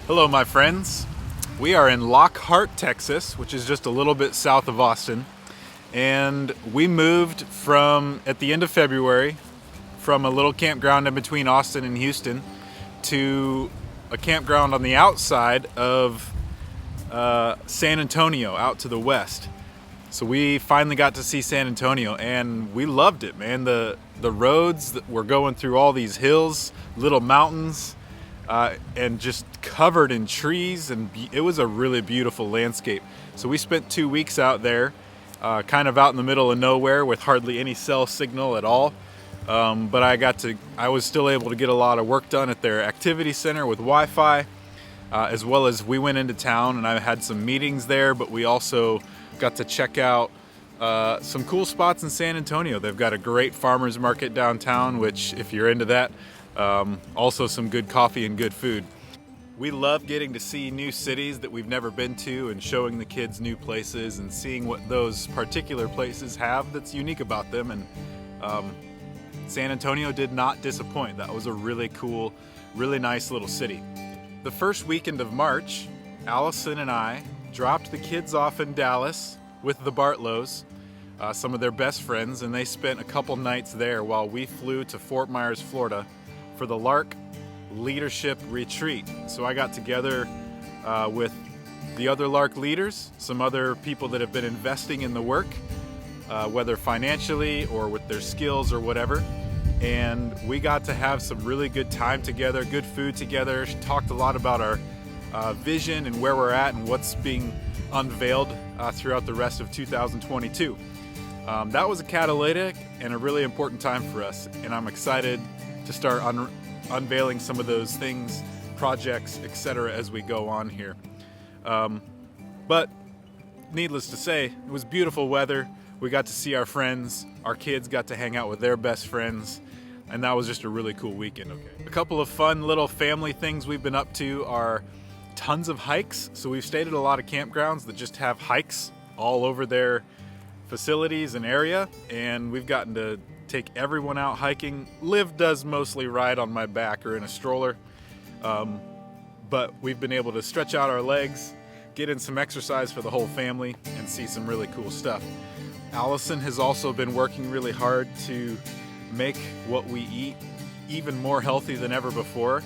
Hello, my friends. We are in Lockhart, Texas, which is just a little bit south of Austin. And we moved at the end of February, from a little campground in between Austin and Houston to a campground on the outside of San Antonio, out to the west. So we finally got to see San Antonio, and we loved it, man. The roads that were going through all these hills, little mountains, and just covered in trees, and it was a really beautiful landscape. So we spent 2 weeks out there, kind of out in the middle of nowhere with hardly any cell signal at all. But I was still able to get a lot of work done at their activity center with Wi-Fi, as well as we went into town and I had some meetings there, but we also got to check out some cool spots in San Antonio. They've got a great farmers market downtown, which if you're into that, also some good coffee and good food. We love getting to see new cities that we've never been to and showing the kids new places and seeing what those particular places have that's unique about them. And San Antonio did not disappoint. That was a really cool, really nice little city. The first weekend of March, Allison and I dropped the kids off in Dallas with the Bartlows, some of their best friends, and they spent a couple nights there while we flew to Fort Myers, Florida for the Lark Leadership Retreat. So I got together with the other Lark leaders, some other people that have been investing in the work, whether financially or with their skills or whatever. And we got to have some really good time together, good food together, talked a lot about our vision and where we're at and what's being unveiled throughout the rest of 2022. That was a catalytic and a really important time for us, and I'm excited to start unveiling some of those things, projects, etc. as we go on here. But needless to say, it was beautiful weather. We got to see our friends, our kids got to hang out with their best friends, and that was just a really cool weekend. A couple of fun little family things we've been up to are tons of hikes. So we've stayed at a lot of campgrounds that just have hikes all over their facilities and area, and we've gotten to take everyone out hiking. Liv does mostly ride on my back or in a stroller, but we've been able to stretch out our legs, get in some exercise for the whole family, and see some really cool stuff. Allison has also been working really hard to make what we eat even more healthy than ever before,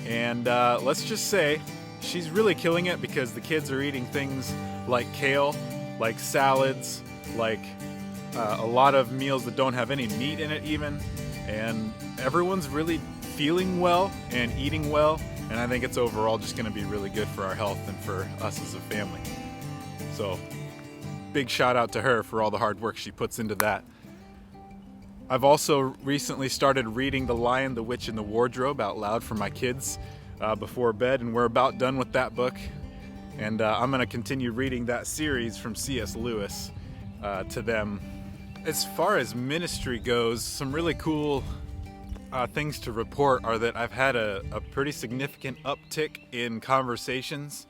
and let's just say she's really killing it, because the kids are eating things like kale, like salads, like a lot of meals that don't have any meat in it even, and everyone's really feeling well and eating well, and I think it's overall just going to be really good for our health and for us as a family. So big shout out to her for all the hard work she puts into that. I've also recently started reading The Lion, the Witch, and the Wardrobe out loud for my kids before bed, and we're about done with that book, and I'm going to continue reading that series from C.S. Lewis to them. As far as ministry goes, some really cool things to report are that I've had a pretty significant uptick in conversations,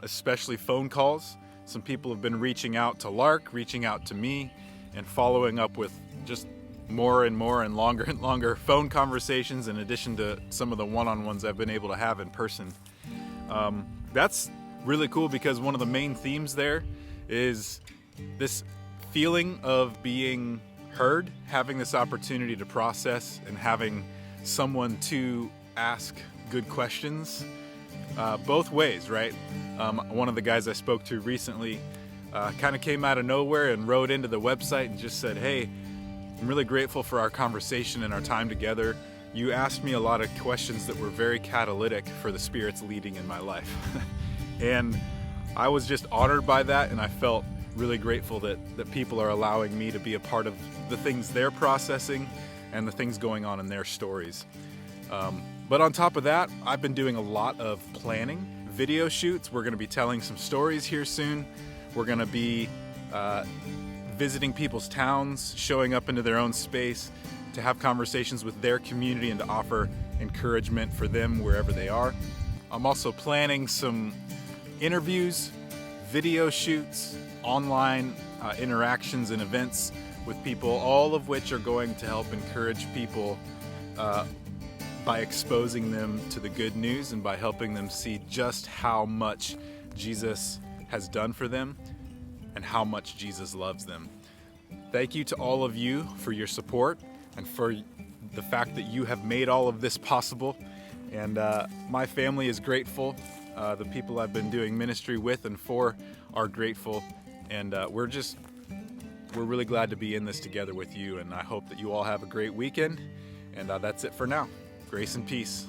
especially phone calls. Some people have been reaching out to Lark, reaching out to me, and following up with just more and longer phone conversations, in addition to some of the one-on-ones I've been able to have in person. That's really cool, because one of the main themes there is this feeling of being heard, having this opportunity to process, and having someone to ask good questions, both ways, right? One of the guys I spoke to recently kind of came out of nowhere and wrote into the website and just said, "Hey, I'm really grateful for our conversation and our time together. You asked me a lot of questions that were very catalytic for the Spirit's leading in my life." And I was just honored by that, and I felt really grateful that people are allowing me to be a part of the things they're processing and the things going on in their stories. But on top of that, I've been doing a lot of planning, video shoots. We're going to be telling some stories here soon. We're going to be visiting people's towns, showing up into their own space to have conversations with their community and to offer encouragement for them wherever they are. I'm also planning some interviews, video shoots, online interactions and events with people, all of which are going to help encourage people by exposing them to the good news and by helping them see just how much Jesus has done for them and how much Jesus loves them. Thank you to all of you for your support and for the fact that you have made all of this possible. And my family is grateful. The people I've been doing ministry with and for are grateful. And we're really glad to be in this together with you. And I hope that you all have a great weekend. And that's it for now. Grace and peace.